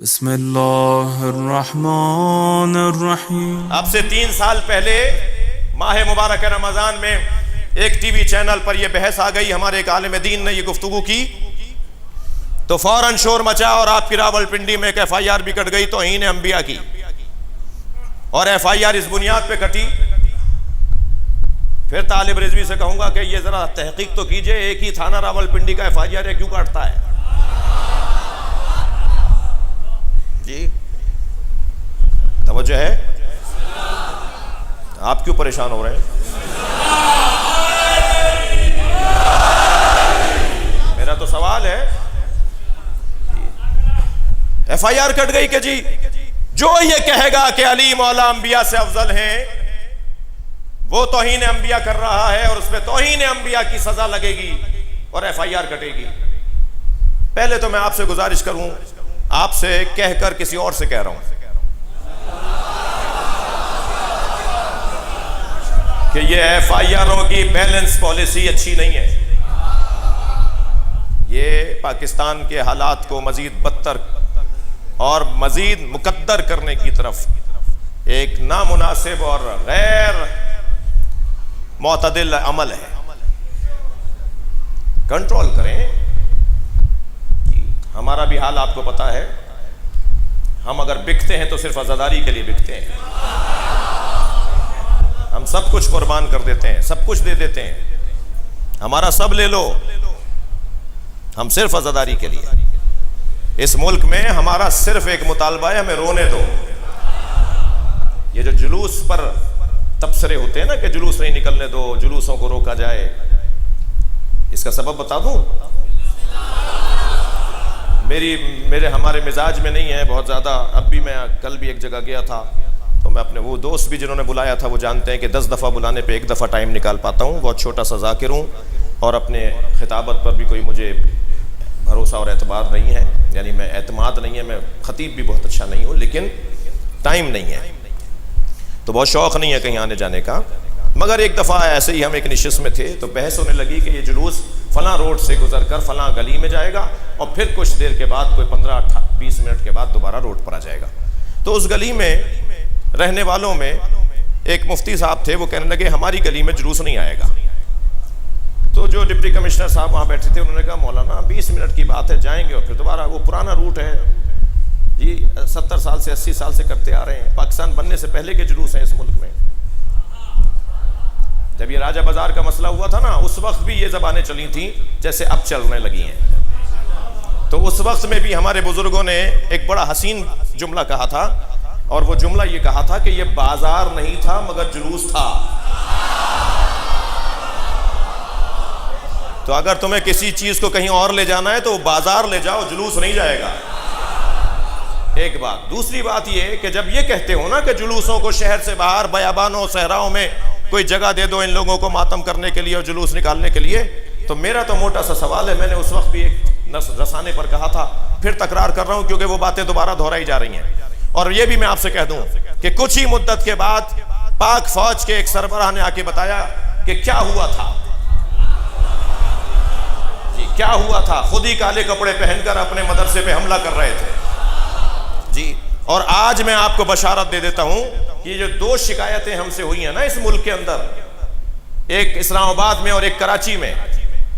بسم اللہ الرحمن الرحیم۔ اب سے 3 سال پہلے ماہ مبارک رمضان میں ایک ٹی وی چینل پر یہ بحث آ گئی، ہمارے ایک عالم دین نے یہ گفتگو کی تو فوراً شور مچا اور آپ کی راولپنڈی میں ایک FIR بھی کٹ گئی توہین انبیاء کی، اور FIR اس بنیاد پہ کٹی۔ پھر طالب رضوی سے کہوں گا کہ یہ ذرا تحقیق تو کیجئے، ایک ہی تھانہ راولپنڈی کا FIR ہے، کیوں کاٹتا ہے؟ جی توجہ ہے؟ آپ کیوں پریشان ہو رہے ہیں؟ میرا تو سوال ہے، FIR کٹ گئی کہ جی جو یہ کہے گا کہ علی مولا انبیاء سے افضل ہیں وہ توہین انبیاء کر رہا ہے اور اس پہ توہین انبیاء کی سزا لگے گی اور FIR کٹے گی۔ پہلے تو میں آپ سے گزارش کروں، آپ سے کہہ کر کسی اور سے کہہ رہا ہوں کہ یہ FIRوں کی بیلنس پالیسی اچھی نہیں ہے، یہ پاکستان کے حالات کو مزید بدتر اور مزید مقدر کرنے کی طرف ایک نامناسب اور غیر معتدل عمل ہے۔ کنٹرول کریں۔ ہمارا بھی حال آپ کو پتا ہے، ہم اگر بکتے ہیں تو صرف عزاداری کے لیے بکتے ہیں، ہم سب کچھ قربان کر دیتے ہیں، سب کچھ دے دیتے ہیں، ہمارا سب لے لو، ہم صرف عزاداری کے لیے۔ اس ملک میں ہمارا صرف ایک مطالبہ ہے، ہمیں رونے دو۔ یہ جو جلوس پر تبصرے ہوتے ہیں نا کہ جلوس نہیں نکلنے دو، جلوسوں کو روکا جائے، اس کا سبب بتا دوں؟ ہمارے مزاج میں نہیں ہے بہت زیادہ۔ اب بھی میں کل بھی ایک جگہ گیا تھا تو میں اپنے وہ دوست بھی جنہوں نے بلایا تھا وہ جانتے ہیں کہ 10 دفعہ بلانے پہ 1 دفعہ ٹائم نکال پاتا ہوں، بہت چھوٹا سا ذاکر ہوں، اور اپنے خطابت پر بھی کوئی مجھے بھروسہ اور اعتبار نہیں ہے، یعنی میں اعتماد نہیں ہے، میں خطیب بھی بہت اچھا نہیں ہوں، لیکن ٹائم نہیں ہے تو بہت شوق نہیں ہے کہیں آنے جانے کا۔ مگر ایک دفعہ ایسے ہی ہم ایک نشست میں تھے تو بحث ہونے لگی کہ یہ جلوس فلاں روڈ سے گزر کر فلاں گلی میں جائے گا اور پھر کچھ دیر کے بعد کوئی 15-20 منٹ کے بعد دوبارہ روڈ پر آ جائے گا۔ تو اس گلی میں رہنے والوں میں ایک مفتی صاحب تھے، وہ کہنے لگے ہماری گلی میں جلوس نہیں آئے گا۔ تو جو ڈپٹی کمشنر صاحب وہاں بیٹھے تھے انہوں نے کہا مولانا 20 منٹ کی بات ہے، جائیں گے اور پھر دوبارہ وہ پرانا روٹ ہے جی، 70 سال سے 80 سال سے کرتے آ رہے ہیں، پاکستان بننے سے پہلے کے جلوس ہیں اس ملک میں۔ جب یہ راجہ بازار کا مسئلہ ہوا تھا نا، اس وقت بھی یہ زبانیں چلی تھیں جیسے اب چلنے لگی ہیں۔ تو اس وقت میں بھی ہمارے بزرگوں نے ایک بڑا حسین جملہ کہا تھا، اور وہ جملہ یہ کہا تھا کہ یہ بازار نہیں تھا مگر جلوس تھا۔ تو اگر تمہیں کسی چیز کو کہیں اور لے جانا ہے تو بازار لے جاؤ، جلوس نہیں جائے گا۔ ایک بات۔ دوسری بات یہ کہ جب یہ کہتے ہو نا کہ جلوسوں کو شہر سے باہر بیابانوں صحراؤں میں کوئی جگہ دے دو ان لوگوں کو ماتم کرنے کے لیے اور جلوس نکالنے کے لیے، تو میرا تو موٹا سا سوال ہے، میں نے اس وقت بھی ایک رسانے پر کہا تھا، پھر تکرار کر رہا ہوں کیونکہ وہ باتیں دوبارہ دہرائی جا رہی ہیں۔ اور یہ بھی میں آپ سے کہہ دوں کہ کچھ ہی مدت کے بعد پاک فوج کے ایک سربراہ نے آ کے بتایا کہ کیا ہوا تھا، جی کیا ہوا تھا، خود ہی کالے کپڑے پہن کر اپنے مدرسے پہ حملہ کر رہے تھے جی۔ اور آج میں آپ کو بشارت دے دیتا ہوں کہ یہ جو 2 شکایتیں ہم سے ہوئی ہیں نا اس ملک کے اندر، ایک اسلام آباد میں اور ایک کراچی میں،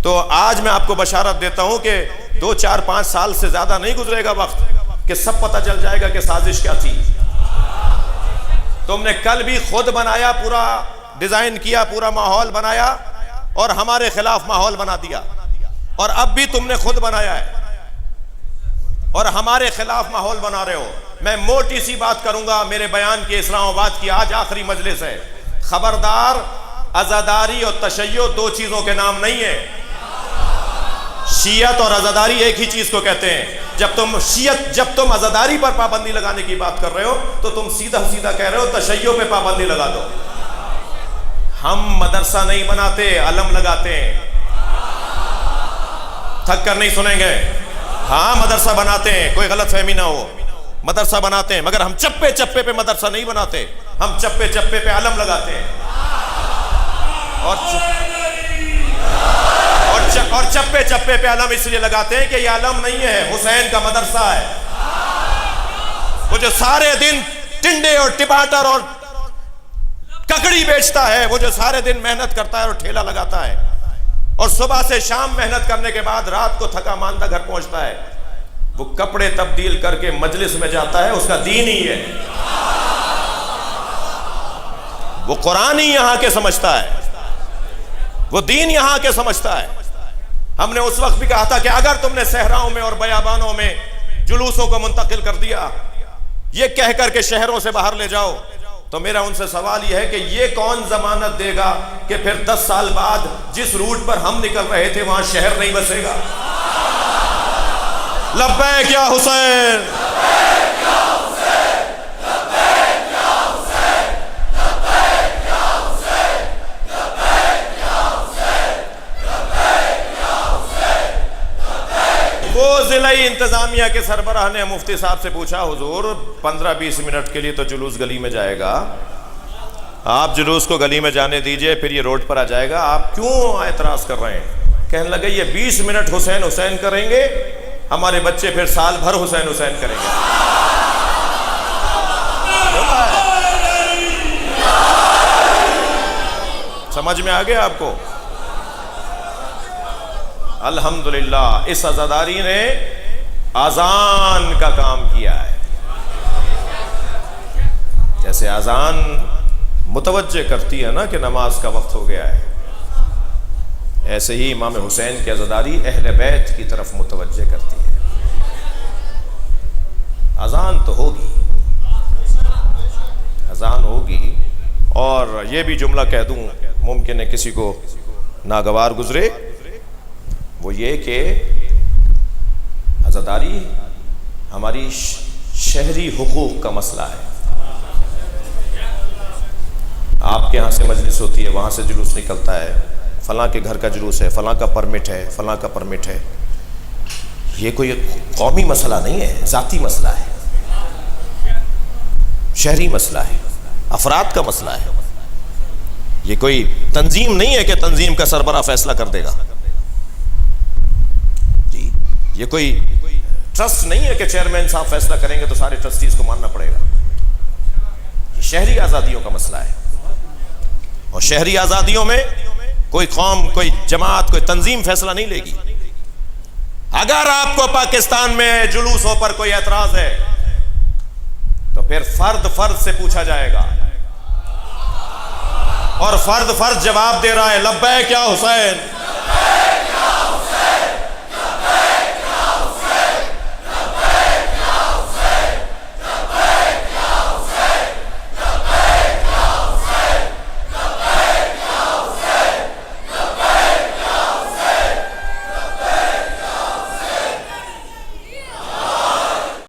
تو آج میں آپ کو بشارت دیتا ہوں کہ 2 4 5 سال سے زیادہ نہیں گزرے گا وقت کہ سب پتہ چل جائے گا کہ سازش کیا تھی۔ تم نے کل بھی خود بنایا، پورا ڈیزائن کیا، پورا ماحول بنایا اور ہمارے خلاف ماحول بنا دیا، اور اب بھی تم نے خود بنایا ہے اور ہمارے خلاف ماحول بنا رہے ہو۔ میں موٹی سی بات کروں گا، میرے بیان کی اسلام آباد کی آج آخری مجلس ہے، خبردار، عزاداری اور تشیع 2 چیزوں کے نام نہیں ہیں۔ شیعت اور عزاداری ایک ہی چیز کو کہتے ہیں۔ جب تم عزاداری پر پابندی لگانے کی بات کر رہے ہو تو تم سیدھا کہہ رہے ہو تشیع پہ پابندی لگا دو۔ ہم مدرسہ نہیں بناتے، علم لگاتے ہیں۔ تھک کر نہیں سنیں گے؟ ہاں مدرسہ بناتے ہیں، کوئی غلط فہمی نہ ہو، مدرسہ بناتے ہیں، مگر ہم چپے چپے پہ مدرسہ نہیں بناتے، ہم چپے چپے پہ علم لگاتے ہیں۔ اور چپے چپے پہ علم اس لیے لگاتے ہیں کہ یہ علم نہیں ہے، حسین کا مدرسہ ہے۔ جو سارے دن ٹنڈے اور ٹماٹر اور ککڑی بیچتا ہے، وہ جو سارے دن محنت کرتا ہے اور ٹھیلا لگاتا ہے اور صبح سے شام محنت کرنے کے بعد رات کو تھکا ماندہ گھر پہنچتا ہے، وہ کپڑے تبدیل کر کے مجلس میں جاتا ہے، اس کا دین ہی ہے، وہ قرآن ہی یہاں کے سمجھتا ہے، وہ دین یہاں کے سمجھتا ہے۔ ہم نے اس وقت بھی کہا تھا کہ اگر تم نے صحراؤں میں اور بیابانوں میں جلوسوں کو منتقل کر دیا، یہ کہہ کر کے شہروں سے باہر لے جاؤ، تو میرا ان سے سوال یہ ہے کہ یہ کون ضمانت دے گا کہ پھر 10 سال بعد جس روٹ پر ہم نکل رہے تھے وہاں شہر نہیں بسے گا؟ لبیک یا حسین، وہ ضلعی انتظامیہ کے سربراہ نے مفتی صاحب سے پوچھا، حضور 15-20 منٹ کے لیے تو جلوس گلی میں جائے گا، آپ جلوس کو گلی میں جانے دیجئے، پھر یہ روڈ پر آ جائے گا، آپ کیوں اعتراض کر رہے ہیں؟ کہنے لگے یہ 20 منٹ حسین حسین کریں گے، ہمارے بچے پھر سال بھر حسین حسین کریں گے۔ سمجھ میں آ گیا آپ کو؟ الحمدللہ اس عزاداری نے اذان کا کام کیا ہے۔ جیسے اذان متوجہ کرتی ہے نا کہ نماز کا وقت ہو گیا ہے، ایسے ہی امام حسین کی عزاداری اہل بیت کی طرف متوجہ کرتی ہے۔ اذان تو ہوگی، اذان ہوگی، اور یہ بھی جملہ کہہ دوں، ممکن ہے کسی کو ناگوار گزرے، وہ یہ کہ عزاداری ہماری شہری حقوق کا مسئلہ ہے۔ آپ کے ہاں سے مجلس ہوتی ہے، وہاں سے جلوس نکلتا ہے، فلاں کے گھر کا جلوس ہے، فلاں کا پرمٹ ہے، فلاں کا پرمٹ ہے، یہ کوئی قومی مسئلہ نہیں ہے، ذاتی مسئلہ ہے، شہری مسئلہ ہے، افراد کا مسئلہ ہے۔ یہ کوئی تنظیم نہیں ہے کہ تنظیم کا سربراہ فیصلہ کر دے گا، یہ کوئی ٹرسٹ نہیں ہے کہ چیئرمین صاحب فیصلہ کریں گے تو سارے ٹرسٹیز کو ماننا پڑے گا۔ یہ شہری آزادیوں کا مسئلہ ہے، اور شہری آزادیوں میں کوئی قوم، کوئی جماعت، کوئی تنظیم فیصلہ نہیں لے گی۔ اگر آپ کو پاکستان میں جلوسوں پر کوئی اعتراض ہے تو پھر فرد فرد سے پوچھا جائے گا، اور فرد فرد جواب دے رہا ہے لبیک یا حسین،